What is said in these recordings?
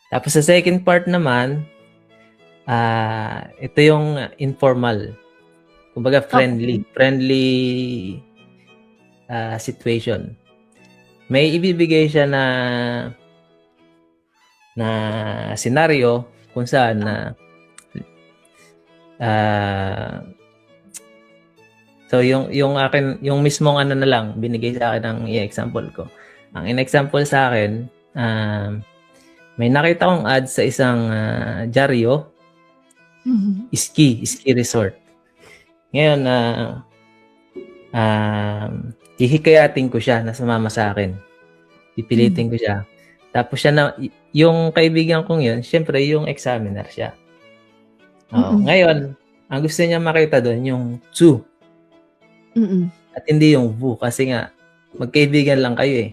Tapos sa second part naman, ito yung informal. Kumbaga Okay. friendly situation. May ibibigay siya na senaryo kung saan na so yung mismong ano na lang binigay sa akin ng i-example ko. Ang in-example sa akin, may nakita kong ad sa isang dyaryo, ski resort. Ngayon hihikayatin ko siya na sumama sa akin. Pipilitin ko siya. Tapos siya na yung kaibigan kong yun, syempre yung examiner siya. Ngayon, ang gusto niya makita doon yung zoo. At hindi yung boo kasi nga magkaibigan lang kayo eh.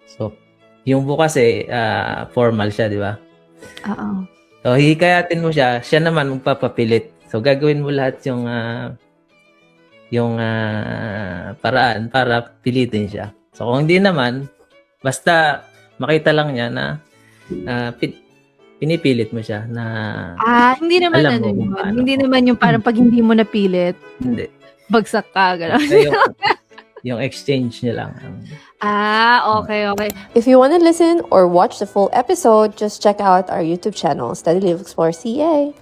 So, yung boo kasi formal siya, di ba? So, hihikayatin mo siya, siya naman magpapapilit. So, gagawin mo lahat yung paraan para pilitin siya. So, kung hindi naman, basta makita lang niya na pinipilit mo siya na hindi naman alam ano mo kung yun. paano. Hindi naman yung parang pag hindi mo napilit, Hindi. bagsak ka, gano'n. Yung exchange niya lang. Okay. If you want to listen or watch the full episode, just check out our YouTube channel, Steady Live Explore CA.